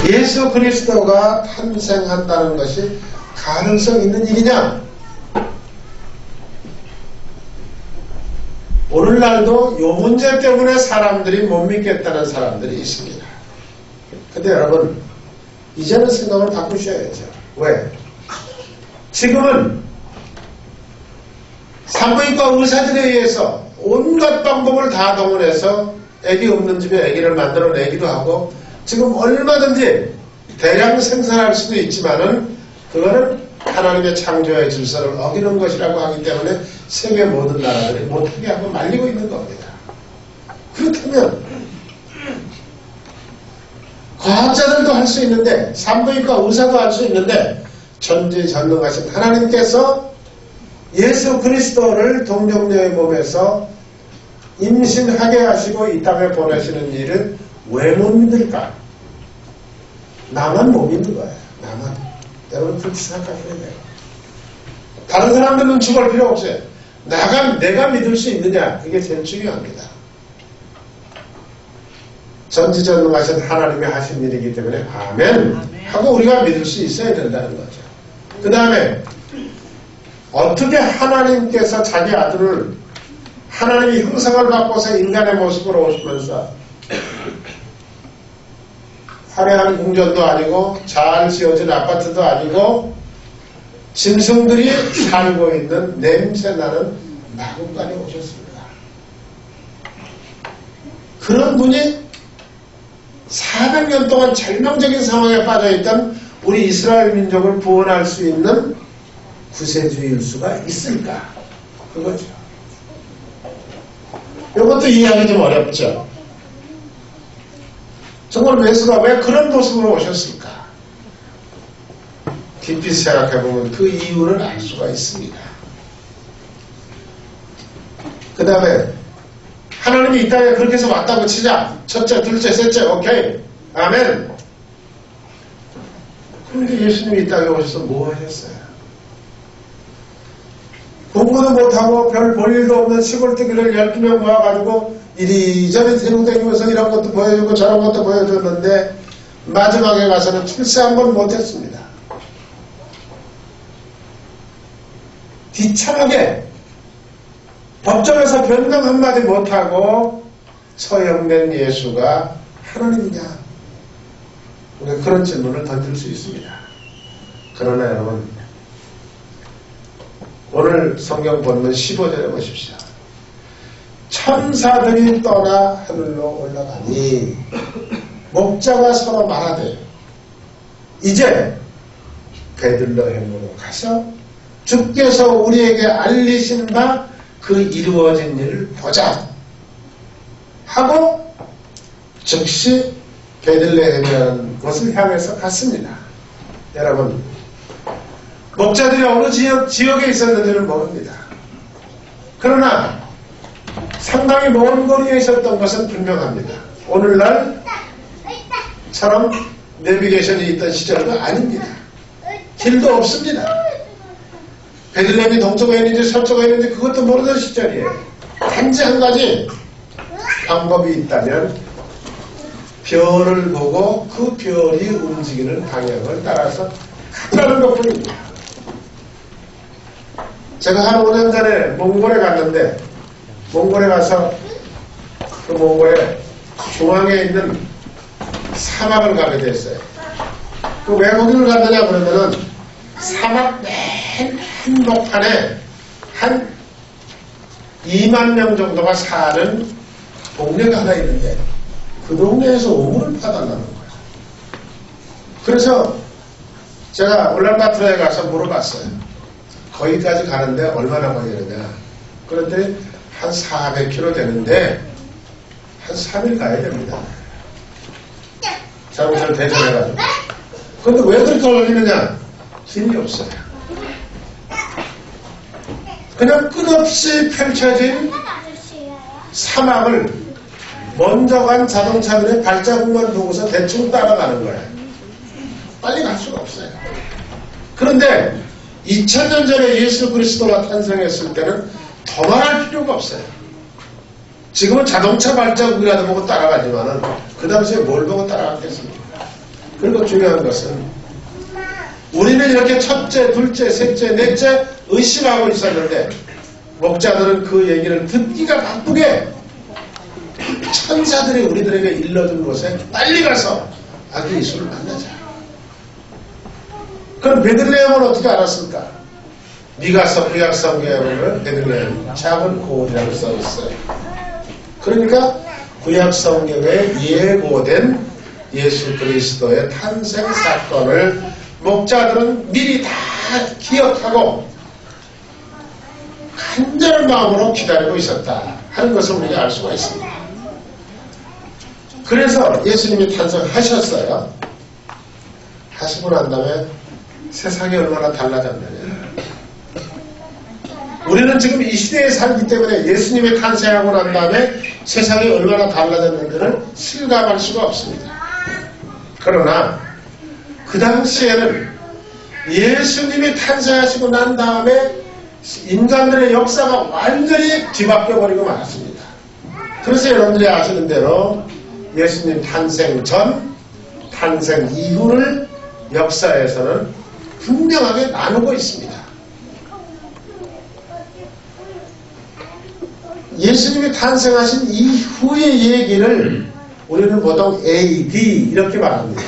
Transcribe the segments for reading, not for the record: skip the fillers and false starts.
예수 그리스도가 탄생한다는 것이 가능성 있는 일이냐? 오늘날도 이 문제 때문에 사람들이 못 믿겠다는 사람들이 있습니다. 근데 여러분, 이제는 생각을 바꾸셔야죠. 왜? 지금은 산부인과 의사들에 의해서 온갖 방법을 다 동원해서 아기 없는 집에 아기를 만들어내기도 하고, 지금 얼마든지 대량 생산할 수도 있지만은 그거는 하나님의 창조의 질서를 어기는 것이라고 하기 때문에 세계 모든 나라들이 못하게 하고 말리고 있는 겁니다. 그렇다면 과학자들도 할 수 있는데, 산부인과 의사도 할 수 있는데, 전지전능하신 하나님께서 예수 그리스도를 동정녀의 몸에서 임신하게 하시고 이 땅에 보내시는 일을 왜 못 믿을까? 나만 못 믿는 거예요. 나만. 여러분 그렇게 생각하시면 돼요. 다른 사람들은 죽을 필요 없어요. 내가 믿을 수 있느냐? 이게 제일 중요합니다. 전지전능하신 하나님이 하신 일이기 때문에 아멘 하고 우리가 믿을 수 있어야 된다는 거죠. 그 다음에 어떻게 하나님께서 자기 아들을 하나님이 형상을 바꿔서 인간의 모습으로 오시면서 화려한 궁전도 아니고 잘 지어진 아파트도 아니고 짐승들이 살고 있는 냄새나는 마구간에 오셨습니다. 그런 분이 400년 동안 절망적인 상황에 빠져있던 우리 이스라엘 민족을 구원할 수 있는 구세주일 수가 있을까? 그거죠. 이것도 이해하기 좀 어렵죠. 정말 예수가 왜 그런 모습으로 오셨을까? 깊이 생각해보면 그 이유를 알 수가 있습니다. 그 다음에 하나님이 이 땅에 그렇게 해서 왔다고 치자. 첫째, 둘째, 셋째, 오케이. 아멘. 그런데 예수님이 이 땅에 오셔서 뭐 하셨어요? 공부도 못하고 별 볼 일도 없는 시골뜨기를 12명 모아가지고 이리저리 대롱다니면서 이런 것도 보여주고 저런 것도 보여줬는데 마지막에 가서는 출세 한 번 못했습니다. 비참하게 법정에서 변명 한마디 못하고 처형된 예수가 하나님이냐? 우리가 그런 질문을 던질 수 있습니다. 그러나 여러분, 오늘 성경 본문 15절에 보십시오. 천사들이 떠나 하늘로 올라가니 목자가 서로 말하되 이제 베들레헴으로 가서 주께서 우리에게 알리신 바 그 이루어진 일을 보자 하고 즉시 베들레헴이라는 곳을 향해서 갔습니다. 여러분, 목자들이 어느 지역에 있었는지는 모릅니다. 그러나 상당히 먼 거리에 있었던 것은 분명합니다. 오늘날처럼 내비게이션이 있던 시절도 아닙니다. 길도 없습니다. 베들레헴이 동쪽에 있는지 서쪽에 있는지 그것도 모르던 시절이에요. 단지 한 가지 방법이 있다면 별을 보고 그 별이 움직이는 방향을 따라서 가라는 것뿐입니다. 제가 한 5년 전에 몽골에 갔는데, 몽골에 가서 그 몽골의 중앙에 있는 사막을 가게 됐어요. 그 왜 거기를 갔느냐 그러면은 사막 맨 한복판에 한 2만 명 정도가 사는 동네가 하나 있는데 그 동네에서 우물을 파달라는 거예요. 그래서 제가 울란바토르에 가서 물어봤어요. 거기까지 가는데 얼마나 걸리느냐. 그런데 한 400km 되는데 한 3일 가야 됩니다. 자동차를 대전해가지고. 그런데 왜 그렇게 걸리느냐? 길이 없어요. 그냥 끝없이 펼쳐진 사막을 먼저 간 자동차들의 발자국만 보고서 대충 따라가는 거예요. 빨리 갈 수가 없어요. 그런데 2000년 전에 예수 그리스도가 탄생했을 때는 더 말할 필요가 없어요. 지금은 자동차 발자국이라도 보고 따라가지만은 그 당시에 뭘 보고 따라갔겠습니까? 그리고 중요한 것은 우리는 이렇게 첫째, 둘째, 셋째, 넷째 의심하고 있었는데 목자들은 그 얘기를 듣기가 바쁘게 천사들이 우리들에게 일러준 곳에 빨리 가서 아기 예수를 만나자. 그럼 베들레헴은 어떻게 알았을까? 미가서 구약성경에 보면 베들레헴 작은 고을이라고 써있어요. 그러니까 구약성경에 예고된 예수 그리스도의 탄생 사건을 목자들은 미리 다 기억하고 간절한 마음으로 기다리고 있었다 하는 것을 우리가 알 수가 있습니다. 그래서 예수님이 탄생하셨어요. 하시고 난 다음에 세상이 얼마나 달라졌느냐. 우리는 지금 이 시대에 살기 때문에 예수님이 탄생하고 난 다음에 세상이 얼마나 달라졌는지를 실감할 수가 없습니다. 그러나 그 당시에는 예수님이 탄생하시고 난 다음에 인간들의 역사가 완전히 뒤바뀌어버리고 말았습니다. 그래서 여러분들이 아시는 대로 예수님 탄생 전, 탄생 이후를 역사에서는 분명하게 나누고 있습니다. 예수님이 탄생하신 이후의 얘기를 우리는 보통 AD 이렇게 말합니다.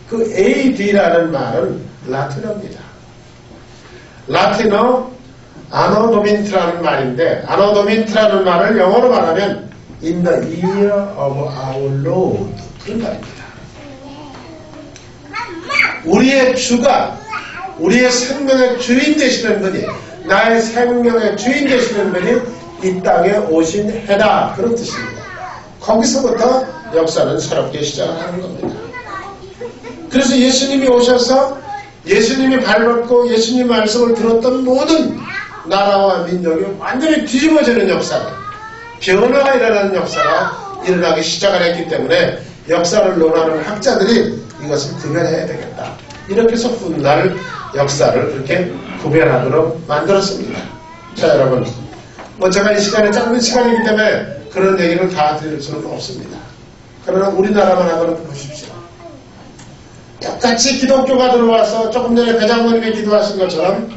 그 AD라는 말은 라틴어입니다. 라틴어 아노 도민트라는 말인데 아노 도민트라는 말을 영어로 말하면 In the year of our Lord 그런 말입니다. 우리의 주가 우리의 생명의 주인 되시는 분이 나의 생명의 주인 되시는 분이 이 땅에 오신 해다 그런 뜻입니다. 거기서부터 역사는 새롭게 시작하는 겁니다. 그래서 예수님이 오셔서 예수님이 밟았고 예수님 말씀을 들었던 모든 나라와 민족이 완전히 뒤집어지는 역사가 변화가 일어나는 역사가 일어나기 시작을 했기 때문에 역사를 논하는 학자들이 이것을 구별해야 되겠다. 이렇게 해서 훗날 역사를 그렇게 구별하도록 만들었습니다. 자 여러분 제가 이 시간에 짧은 시간이기 때문에 그런 얘기를 다 드릴 수는 없습니다. 그러나 우리나라만 한번 보십시오. 똑같이 기독교가 들어와서 조금 전에 배장모님이 기도하신 것처럼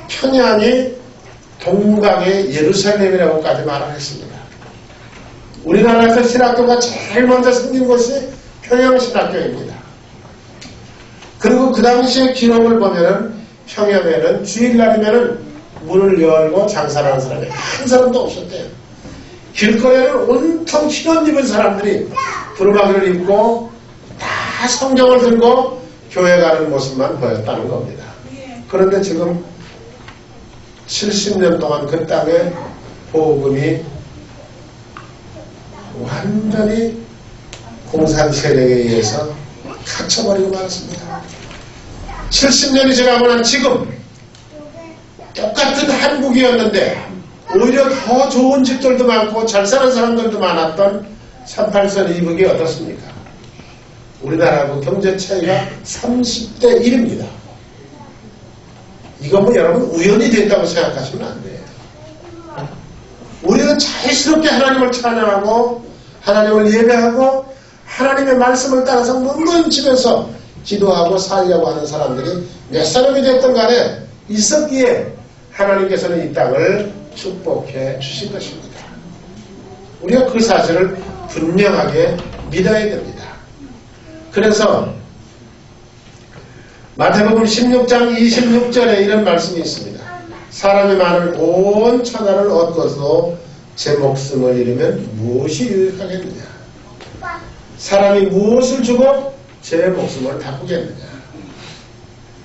평양이 동방의 예루살렘이라고까지 말을 했습니다. 우리나라에서 신학교가 제일 먼저 생긴 곳이 평양신학교입니다. 그리고 그 당시의 기록을 보면은 평양에는 주일날이면은 문을 열고 장사를 하는 사람이 한 사람도 없었대요. 길거리에는 온통 흰옷 입은 사람들이 두루마기를 입고 다 성경을 들고 교회 가는 모습만 보였다는 겁니다. 그런데 지금 70년 동안 그 땅에 복음이 완전히 공산 세력에 의해서 갇혀버리고 말았습니다. 70년이 지나고 난 지금 똑같은 한국이었는데 오히려 더 좋은 집들도 많고 잘 사는 사람들도 많았던 38선 이북이 어떻습니까? 우리나라하고 경제 차이가 30대 1입니다. 이거 뭐 여러분 우연이 됐다고 생각하시면 안 돼요. 우리는 자유스럽게 하나님을 찬양하고 하나님을 예배하고 하나님의 말씀을 따라서 묵는 집에서 기도하고 살려고 하는 사람들이 몇 사람이 됐든 간에 있었기에 하나님께서는 이 땅을 축복해 주신 것입니다. 우리가 그 사실을 분명하게 믿어야 됩니다. 그래서 마태복음 16장 26절에 이런 말씀이 있습니다. 사람이 많은 온 천하를 얻고도 제 목숨을 잃으면 무엇이 유익하겠느냐. 사람이 무엇을 주고 제 목숨을 바꾸겠느냐.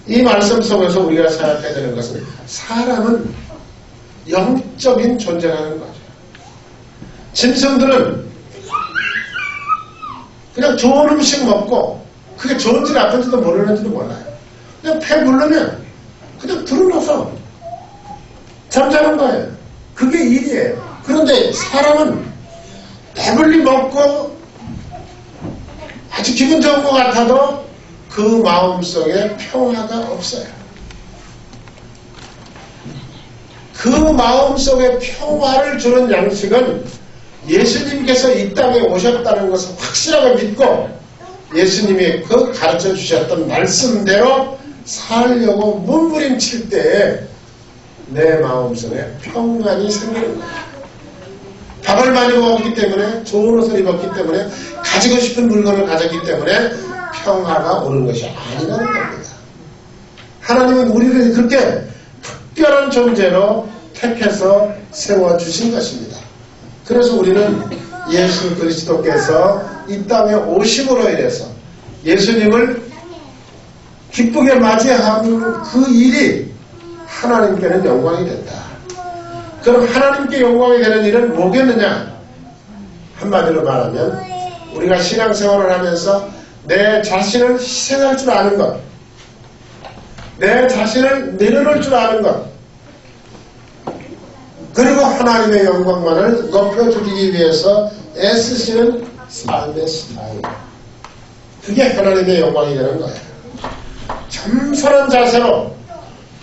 이 말씀 속에서 우리가 생각해야 되는 것은 사람은 영적인 존재라는 거죠. 짐승들은 그냥 좋은 음식 먹고 그게 좋은지 나쁜지도 모르는지도 몰라요. 그냥 배 부르면 그냥 들어놓아서 잠자는 거예요. 그게 일이에요. 그런데 사람은 배불리 먹고 아주 기분 좋은 것 같아도 그 마음속에 평화가 없어요. 그 마음속에 평화를 주는 양식은 예수님께서 이 땅에 오셨다는 것을 확실하게 믿고 예수님이 그 가르쳐 주셨던 말씀대로 살려고 몸부림칠 때에 내 마음속에 평안이 생기는 거야. 밥을 많이 먹었기 때문에, 좋은 옷을 입었기 때문에, 가지고 싶은 물건을 가졌기 때문에 평화가 오는 것이 아니라는 겁니다. 하나님은 우리를 그렇게 특별한 존재로 택해서 세워주신 것입니다. 그래서 우리는 예수 그리스도께서 이 땅에 오심으로 인해서 예수님을 기쁘게 맞이하는 그 일이 하나님께는 영광이 된다. 그럼 하나님께 영광이 되는 일은 뭐겠느냐? 한마디로 말하면 우리가 신앙생활을 하면서 내 자신을 희생할 줄 아는 것, 내 자신을 내려놓을 줄 아는 것, 그리고 하나님의 영광만을 높여주기 위해서 애쓰시는 삶의 스타일. 그게 하나님의 영광이 되는 거예요. 겸손한 자세로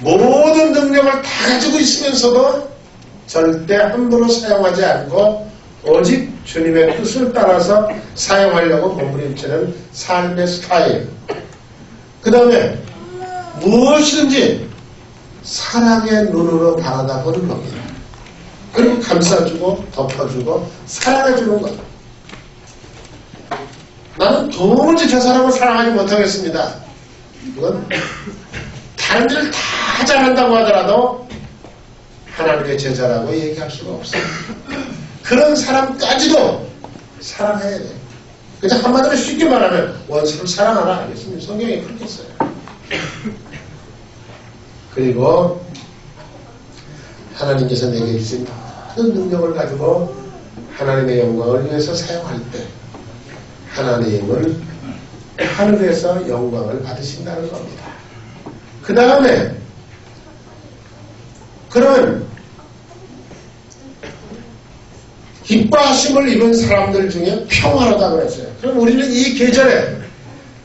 모든 능력을 다 가지고 있으면서도 절대 함부로 사용하지 않고 오직 주님의 뜻을 따라서 사용하려고 몸부림치는 삶의 스타일. 그 다음에 무엇이든지 사랑의 눈으로 바라다 보는 겁니다. 그리고 감싸주고 덮어주고 사랑해주는 것. 나는 도무지 저 사람을 사랑하지 못하겠습니다. 이건 다른 일을 다 잘한다고 하더라도 하나님의 제자라고 얘기할 수가 없어요. 그런 사람까지도 사랑해야 돼요. 그냥 한마디로 쉽게 말하면 원수를 사랑하라 알겠습니다. 성경에 그렇게 써요. 그리고 하나님께서 내게 주신 모든 능력을 가지고 하나님의 영광을 위해서 사용할 때 하나님을 하늘에서 영광을 받으신다는 겁니다. 그 다음에 그런 기뻐하심을 입은 사람들 중에 평화로다고 했어요. 그럼 우리는 이 계절에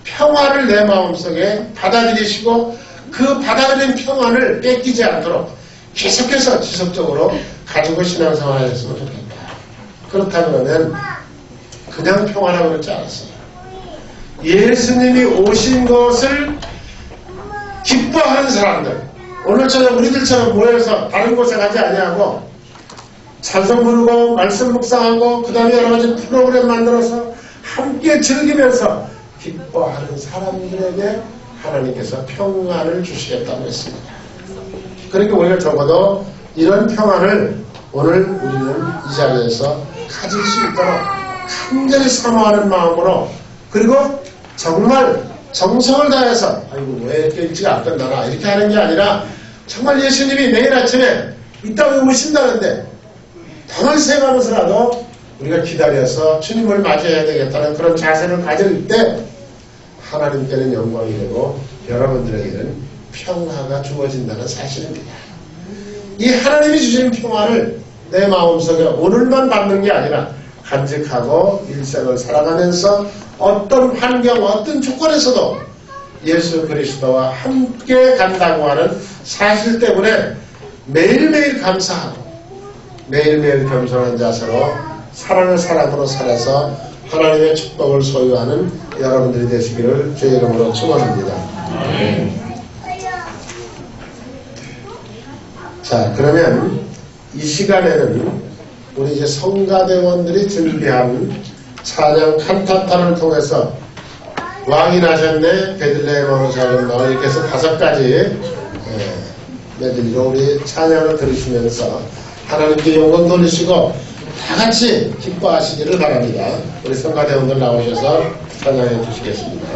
평화를 내 마음속에 받아들이시고 그 받아들인 평안을 뺏기지 않도록 계속해서 지속적으로 가지고 신앙생활을 했으면 좋겠다. 그렇다 그러면 그냥 평화라고 그러지 않았어요. 예수님이 오신 것을 기뻐하는 사람들, 오늘처럼 우리들처럼 모여서 다른 곳에 가지 아니하고 찬송 부르고 말씀 묵상하고 그 다음에 여러 가지 프로그램 만들어서 함께 즐기면서 기뻐하는 사람들에게 하나님께서 평안을 주시겠다고 했습니다. 그러니까 우리가 적어도 이런 평안을 오늘 우리는 이 자리에서 가질 수 있도록 간절히 사모하는 마음으로, 그리고 정말 정성을 다해서 아이고 왜 이렇게 일찍 안 끝나나 이렇게 하는 게 아니라 정말 예수님이 내일 아침에 이 땅에 오신다는데 밤을 새가면서라도 우리가 기다려서 주님을 맞이해야 되겠다는 그런 자세를 가질 때 하나님께는 영광이 되고 여러분들에게는 평화가 주어진다는 사실입니다. 이 하나님이 주시는 평화를 내 마음속에 오늘만 받는 게 아니라 간직하고 일생을 살아가면서 어떤 환경, 어떤 조건에서도 예수 그리스도와 함께 간다고 하는 사실 때문에 매일매일 감사하고 매일매일 겸손한 자세로 사랑을 사랑으로 살아서 하나님의 축복을 소유하는 여러분들이 되시기를 주의 이름으로 축원합니다. 자, 그러면 이 시간에는 우리 이제 성가대원들이 준비한 찬양 칸타타를 통해서 왕이 나셨네, 베들레헴으로 작은 마을, 이렇게 해서 5가지 메들리로 우리 찬양을 들으시면서 하나님께 영광 돌리시고 다 같이 기뻐하시기를 바랍니다. 우리 성가대원들 나오셔서 찬양해 주시겠습니다.